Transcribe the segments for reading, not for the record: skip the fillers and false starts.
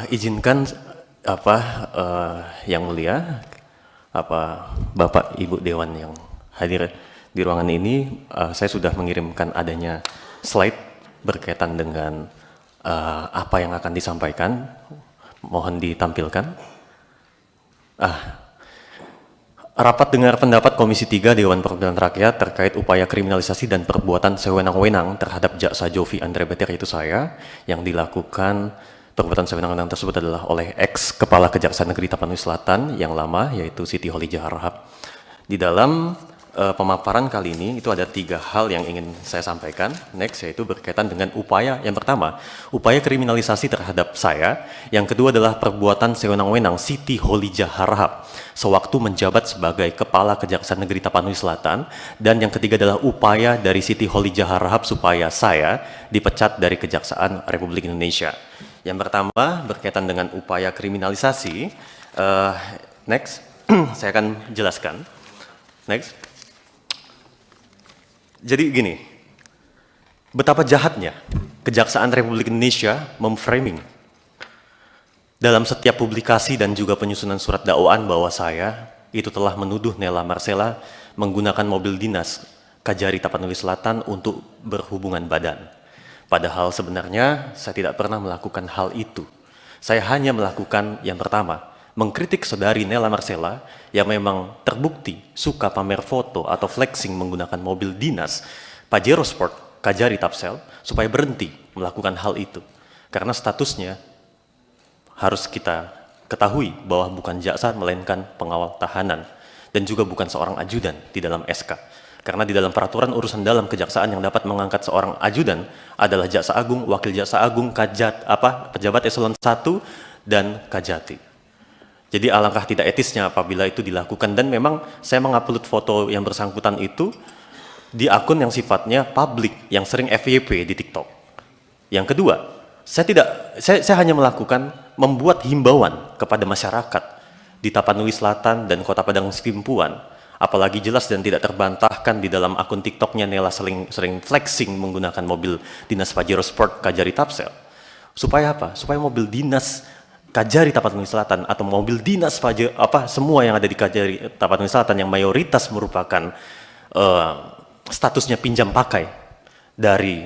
Izinkan apa yang mulia, Bapak Ibu Dewan yang hadir di ruangan ini, saya sudah mengirimkan adanya slide berkaitan dengan apa yang akan disampaikan. Mohon ditampilkan. Rapat dengar pendapat Komisi 3 Dewan Perwakilan Rakyat terkait upaya kriminalisasi dan perbuatan sewenang-wenang terhadap Jaksa Jovi Andre Beter, yaitu saya, yang dilakukan perbuatan sewenang-wenang tersebut adalah oleh ex Kepala Kejaksaan Negeri Tapanuli Selatan yang lama, yaitu Siti Kholijah Harahap. Di dalam pemaparan kali ini itu ada 3 hal yang ingin saya sampaikan. Next, yaitu berkaitan dengan upaya. Yang pertama, upaya kriminalisasi terhadap saya. Yang kedua adalah perbuatan sewenang-wenang Siti Kholijah Harahap sewaktu menjabat sebagai Kepala Kejaksaan Negeri Tapanuli Selatan. Dan yang ketiga adalah upaya dari Siti Kholijah Harahap supaya saya dipecat dari Kejaksaan Republik Indonesia. Yang pertama berkaitan dengan upaya kriminalisasi. Next, saya akan jelaskan. Next. Jadi gini, betapa jahatnya Kejaksaan Republik Indonesia memframing dalam setiap publikasi dan juga penyusunan surat dakwaan bahwa saya itu telah menuduh Nela Marcela menggunakan mobil dinas Kajari Tapanuli Selatan untuk berhubungan badan. Padahal sebenarnya saya tidak pernah melakukan hal itu. Saya hanya melakukan yang pertama, mengkritik saudari Nela Marcela yang memang terbukti suka pamer foto atau flexing menggunakan mobil dinas Pajero Sport Kajari Tapsel, supaya berhenti melakukan hal itu. Karena statusnya harus kita ketahui bahwa bukan jaksa melainkan pengawal tahanan dan juga bukan seorang ajudan di dalam SK. Karena di dalam peraturan urusan dalam kejaksaan yang dapat mengangkat seorang ajudan adalah jaksa agung, wakil jaksa agung, pejabat eselon 1 dan kajati. Jadi alangkah tidak etisnya apabila itu dilakukan, dan memang saya mengupload foto yang bersangkutan itu di akun yang sifatnya publik, yang sering FYP di TikTok. Yang kedua, saya hanya melakukan membuat himbauan kepada masyarakat di Tapanuli Selatan dan Kota Padang Sidimpuan, apalagi jelas dan tidak terbantahkan di dalam akun TikToknya Nela sering flexing menggunakan mobil dinas Pajero Sport Kajari Tapsel. Supaya apa? Supaya mobil dinas Kajari Tapanuli Selatan atau mobil dinas semua yang ada di Kajari Tapanuli Selatan yang mayoritas merupakan statusnya pinjam pakai dari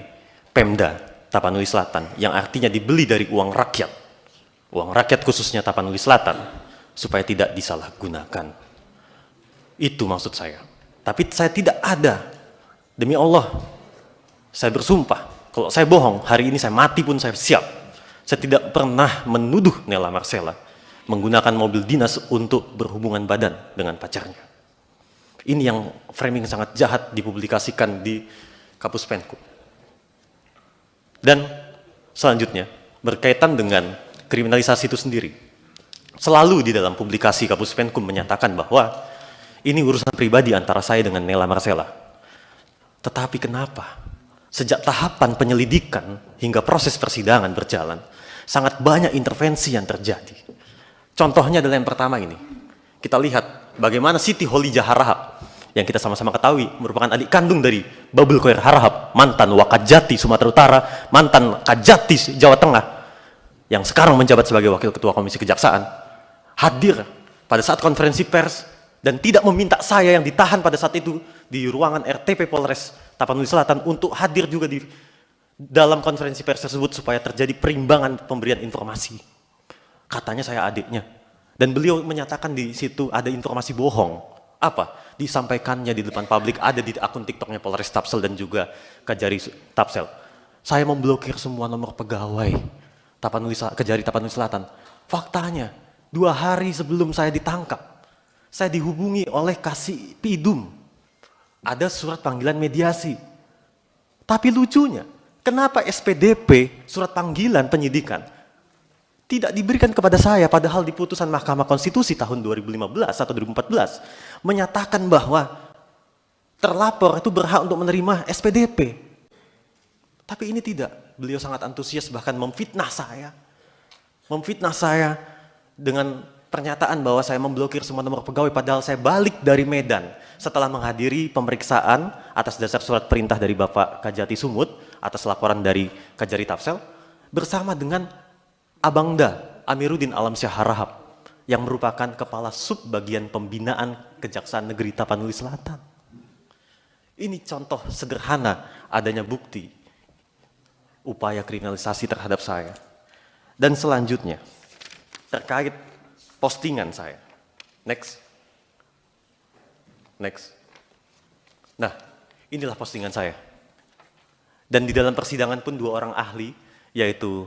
Pemda Tapanuli Selatan, yang artinya dibeli dari uang rakyat khususnya Tapanuli Selatan, supaya tidak disalahgunakan. Itu maksud saya. Tapi saya tidak ada, demi Allah, saya bersumpah, kalau saya bohong, hari ini saya mati pun saya siap. Saya tidak pernah menuduh Nela Marcela menggunakan mobil dinas untuk berhubungan badan dengan pacarnya. Ini yang framing sangat jahat dipublikasikan di Kapus Penkum. Dan selanjutnya, berkaitan dengan kriminalisasi itu sendiri. Selalu di dalam publikasi Kapus Penkum menyatakan bahwa ini urusan pribadi antara saya dengan Nela Marcela. Tetapi kenapa? Sejak tahapan penyelidikan hingga proses persidangan berjalan, sangat banyak intervensi yang terjadi. Contohnya adalah yang pertama ini. Kita lihat bagaimana Siti Kholijah Harahap, yang kita sama-sama ketahui merupakan adik kandung dari Babul Khoir Harahap, mantan Wakajati Sumatera Utara, mantan Kajati Jawa Tengah, yang sekarang menjabat sebagai Wakil Ketua Komisi Kejaksaan, hadir pada saat konferensi pers dan tidak meminta saya yang ditahan pada saat itu di ruangan RTP Polres Tapanuli Selatan untuk hadir juga di dalam konferensi pers tersebut supaya terjadi perimbangan pemberian informasi. Katanya saya adiknya, dan beliau menyatakan di situ ada informasi bohong. Apa? Disampaikannya di depan publik, ada di akun TikToknya Polres Tapsel dan juga Kajari Tapsel. Saya memblokir semua nomor pegawai Kajari Tapanuli Selatan. Faktanya, 2 hari sebelum saya ditangkap, saya dihubungi oleh Kasih Pidum. Ada surat panggilan mediasi. Tapi lucunya, kenapa SPDP, surat panggilan penyidikan, tidak diberikan kepada saya, padahal di putusan Mahkamah Konstitusi tahun 2015 atau 2014 menyatakan bahwa terlapor itu berhak untuk menerima SPDP. Tapi ini tidak. Beliau sangat antusias, bahkan memfitnah saya. Memfitnah saya dengan pernyataan bahwa saya memblokir semua nomor pegawai, padahal saya balik dari Medan setelah menghadiri pemeriksaan atas dasar surat perintah dari Bapak Kajati Sumut atas laporan dari Kajari Tapsel bersama dengan Abangda Amiruddin Alamsyah Harahap yang merupakan Kepala Sub Bagian Pembinaan Kejaksaan Negeri Tapanuli Selatan. Ini contoh sederhana adanya bukti upaya kriminalisasi terhadap saya. Dan selanjutnya, terkait postingan saya. Next. Nah, inilah postingan saya. Dan di dalam persidangan pun 2 orang ahli, yaitu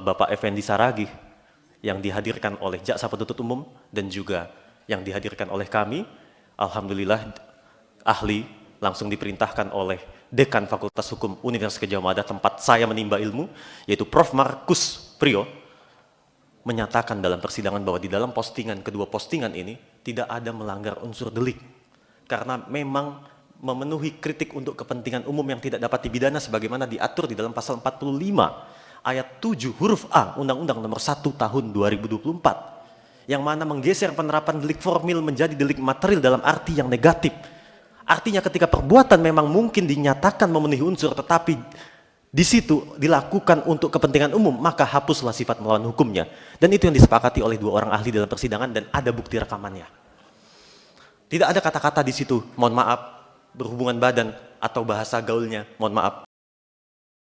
Bapak Effendi Saragih, yang dihadirkan oleh Jaksa Penuntut Umum, dan juga yang dihadirkan oleh kami, alhamdulillah ahli langsung diperintahkan oleh Dekan Fakultas Hukum Universitas Gadjah Mada tempat saya menimba ilmu, yaitu Prof. Markus Priyo, menyatakan dalam persidangan bahwa di dalam postingan, kedua postingan ini tidak ada melanggar unsur delik. Karena memang memenuhi kritik untuk kepentingan umum yang tidak dapat dipidana sebagaimana diatur di dalam pasal 45 ayat 7 huruf A Undang-Undang Nomor 1 Tahun 2024 yang mana menggeser penerapan delik formil menjadi delik material dalam arti yang negatif. Artinya ketika perbuatan memang mungkin dinyatakan memenuhi unsur tetapi di situ dilakukan untuk kepentingan umum, maka hapuslah sifat melawan hukumnya. Dan itu yang disepakati oleh 2 orang ahli dalam persidangan dan ada bukti rekamannya. Tidak ada kata-kata di situ, mohon maaf, berhubungan badan atau bahasa gaulnya, mohon maaf.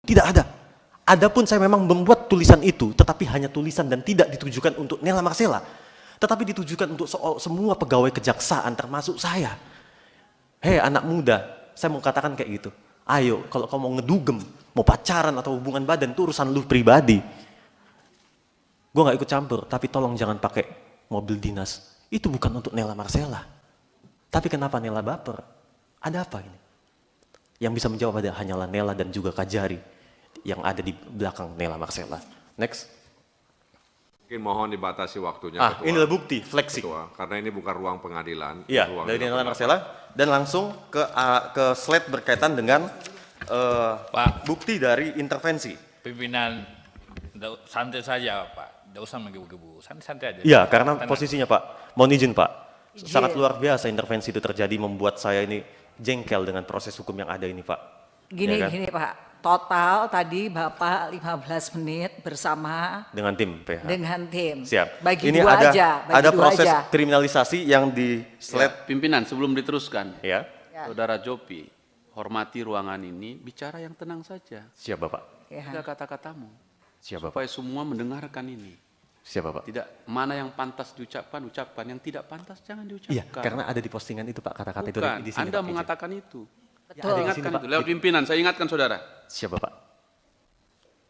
Tidak ada. Adapun saya memang membuat tulisan itu, tetapi hanya tulisan dan tidak ditujukan untuk Nela Marcela, tetapi ditujukan untuk semua pegawai kejaksaan termasuk saya. Hei anak muda, saya mau katakan kayak gitu. Ayo, kalau kamu mau ngedugem, mau pacaran atau hubungan badan, itu urusan lu pribadi. Gue gak ikut campur, tapi tolong jangan pakai mobil dinas. Itu bukan untuk Nela Marcela. Tapi kenapa Nela baper? Ada apa ini? Yang bisa menjawab hanyalah Nela dan juga Kajari yang ada di belakang Nela Marcela. Next. Mungkin mohon dibatasi waktunya. Ketua. Inilah bukti, flexi. Ketua, karena ini bukan ruang pengadilan. Iya, dari Nela Marcela. Dan langsung ke slide berkaitan dengan Pak, bukti dari intervensi. pimpinan santai saja Pak, tidak usah menggebu-gebu, santai aja. Iya, karena Tenang. posisinya Pak, mohon izin Pak, sangat luar biasa intervensi itu terjadi membuat saya ini jengkel dengan proses hukum yang ada ini Pak. Gini, Ya kan? gini Pak, total tadi Bapak 15 menit bersama Dengan tim PH. dengan tim. Siap. Bagi Ini dua ada, aja. Bagi ada dua proses aja. kriminalisasi yang di slide. Pimpinan, sebelum diteruskan, Ya, Ya. Saudara Jopi, hormati ruangan ini, bicara yang tenang saja. siap Bapak. Ya. Tidak kata-katamu, Siap Bapak. supaya semua mendengarkan ini. Siap Bapak. Tidak, mana yang pantas diucapkan, ucapkan. Yang tidak pantas, jangan diucapkan. Iya, karena ada di postingan itu Pak, kata-kata itu Bukan, di sini Anda Pak, izin. mengatakan itu. Betul. Ada di Ingatkan sini, Pak. itu, lewat pimpinan, saya ingatkan saudara. Siap Bapak.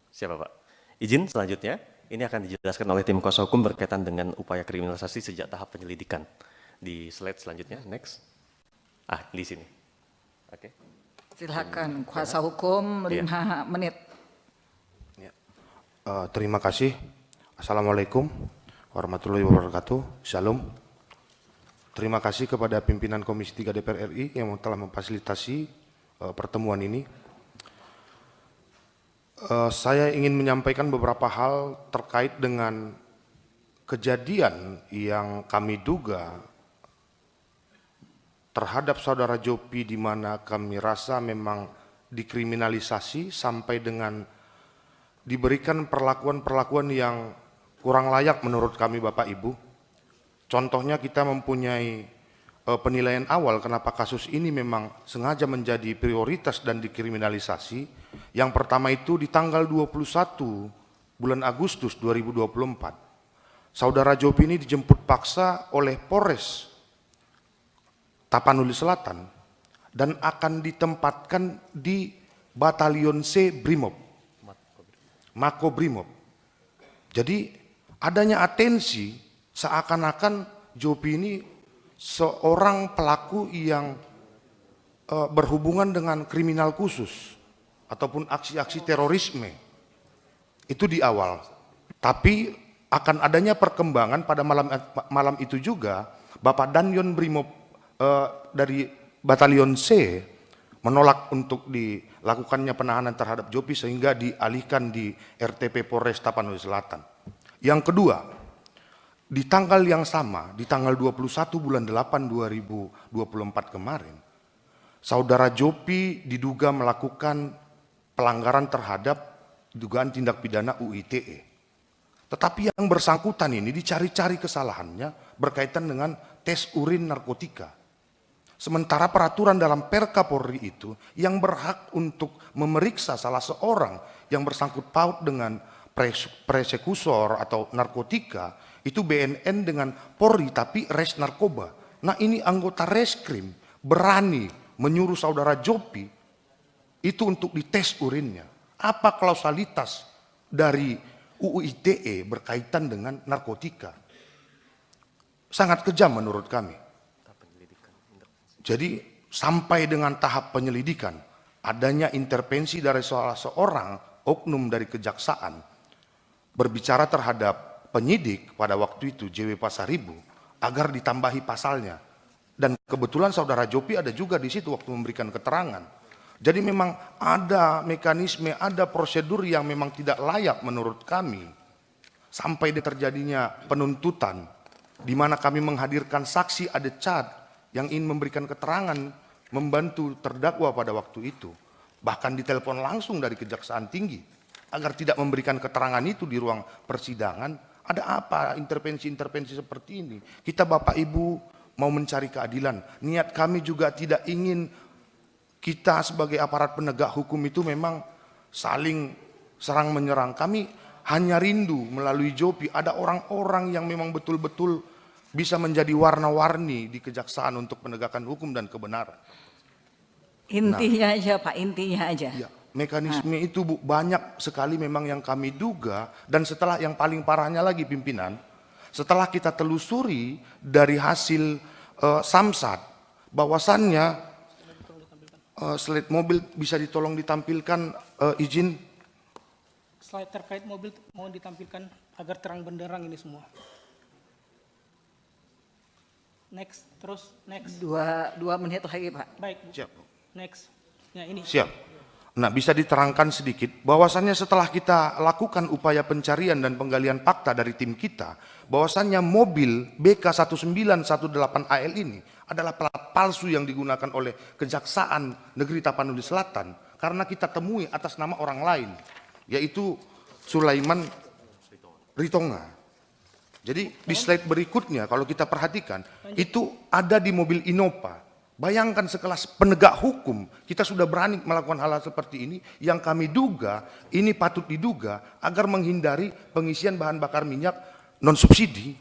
Siap Bapak. Izin selanjutnya, ini akan dijelaskan oleh tim kuasa hukum berkaitan dengan upaya kriminalisasi sejak tahap penyelidikan. Di slide selanjutnya, next. Di sini. Oke. Silakan kuasa hukum 5 menit. Terima kasih. Assalamualaikum warahmatullahi wabarakatuh. Shalom. Terima kasih kepada pimpinan Komisi 3 DPR RI yang telah memfasilitasi pertemuan ini. Saya ingin menyampaikan beberapa hal terkait dengan kejadian yang kami duga terhadap saudara Jopi, di mana kami rasa memang dikriminalisasi sampai dengan diberikan perlakuan-perlakuan yang kurang layak menurut kami Bapak Ibu. Contohnya kita mempunyai penilaian awal kenapa kasus ini memang sengaja menjadi prioritas dan dikriminalisasi. Yang pertama itu di tanggal 21 bulan Agustus 2024. Saudara Jopi ini dijemput paksa oleh Polres Tapanuli Selatan dan akan ditempatkan di Batalion C Brimob, Mako Brimob. Jadi adanya atensi seakan-akan Jopi ini seorang pelaku yang berhubungan dengan kriminal khusus ataupun aksi-aksi terorisme. Itu di awal. Tapi akan adanya perkembangan pada malam itu juga Bapak Danyon Brimob dari Batalion C menolak untuk dilakukannya penahanan terhadap Jopi sehingga dialihkan di RTP Polres Tapanuli Selatan. Yang kedua, di tanggal yang sama, di tanggal 21 bulan 8 2024 kemarin, saudara Jopi diduga melakukan pelanggaran terhadap dugaan tindak pidana UITE. Tetapi yang bersangkutan ini dicari-cari kesalahannya berkaitan dengan tes urin narkotika. Sementara peraturan dalam Perka Polri itu yang berhak untuk memeriksa salah seorang yang bersangkut paut dengan persekutor atau narkotika itu BNN dengan Polri tapi res narkoba. Nah ini anggota reskrim berani menyuruh saudara Jopi itu untuk dites urinnya. Apa kausalitas dari UU ITE berkaitan dengan narkotika? Sangat kejam menurut kami. Jadi sampai dengan tahap penyelidikan, adanya intervensi dari salah seorang oknum dari kejaksaan berbicara terhadap penyidik pada waktu itu JW Pasaribu agar ditambahi pasalnya. Dan kebetulan saudara Jopi ada juga di situ waktu memberikan keterangan. Jadi memang ada mekanisme, ada prosedur yang memang tidak layak menurut kami. Sampai terjadinya penuntutan, di mana kami menghadirkan saksi ada Chad yang ingin memberikan keterangan, membantu terdakwa pada waktu itu. Bahkan ditelepon langsung dari Kejaksaan Tinggi, agar tidak memberikan keterangan itu di ruang persidangan. Ada apa intervensi-intervensi seperti ini? Kita Bapak Ibu mau mencari keadilan. Niat kami juga tidak ingin kita sebagai aparat penegak hukum itu memang saling serang menyerang. Kami hanya rindu melalui Jopi ada orang-orang yang memang betul-betul bisa menjadi warna-warni di kejaksaan untuk penegakan hukum dan kebenaran. Intinya aja Pak, intinya aja. Ya, mekanisme itu Bu, banyak sekali memang yang kami duga. Dan setelah yang paling parahnya lagi pimpinan, setelah kita telusuri dari hasil Samsat, bahwasannya slide mobil bisa ditolong ditampilkan, izin. Slide terkait mobil mohon ditampilkan agar terang benderang ini semua. Next, terus next. Dua menit lagi Pak. Baik, Bu. Siap. Next. Ya ini. Siap. Nah, bisa diterangkan sedikit bahwasannya setelah kita lakukan upaya pencarian dan penggalian fakta dari tim kita, bahwasannya mobil BK1918AL ini adalah plat palsu yang digunakan oleh Kejaksaan Negeri Tapanuli Selatan karena kita temui atas nama orang lain, yaitu Sulaiman Ritonga. Jadi di slide berikutnya kalau kita perhatikan itu ada di mobil Innova. Bayangkan sekelas penegak hukum kita sudah berani melakukan hal seperti ini yang kami duga ini patut diduga agar menghindari pengisian bahan bakar minyak non subsidi.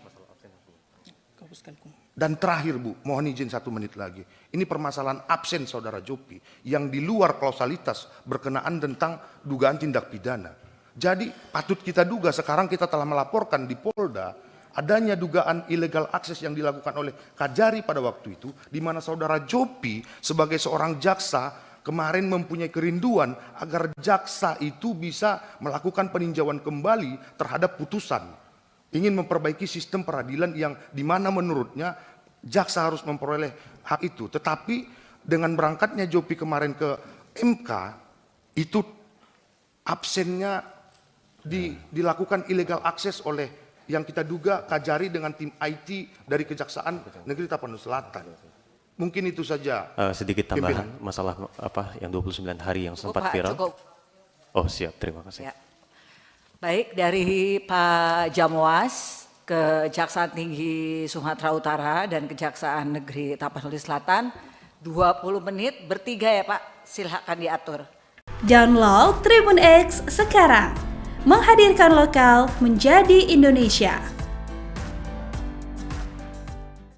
Dan terakhir Bu, mohon izin 1 menit lagi. Ini permasalahan absen saudara Jopi yang di luar kausalitas berkenaan tentang dugaan tindak pidana. Jadi patut kita duga sekarang kita telah melaporkan di Polda adanya dugaan illegal akses yang dilakukan oleh Kajari pada waktu itu, di mana saudara Jopi sebagai seorang jaksa kemarin mempunyai kerinduan agar jaksa itu bisa melakukan peninjauan kembali terhadap putusan. Ingin memperbaiki sistem peradilan yang di mana menurutnya jaksa harus memperoleh hak itu. Tetapi dengan berangkatnya Jopi kemarin ke MK, itu absennya dilakukan illegal akses oleh yang kita duga Kajari dengan tim IT dari Kejaksaan Negeri Tapanuli Selatan. Mungkin itu saja. Sedikit tambahan masalah apa yang 29 hari yang sempat viral. Cukup. Oh siap, terima kasih. Ya. Baik, dari Pak Jamwas, Kejaksaan Tinggi Sumatera Utara dan Kejaksaan Negeri Tapanuli Selatan, 20 menit bertiga ya Pak, silakan diatur. Download Tribun X sekarang. Menghadirkan lokal menjadi Indonesia.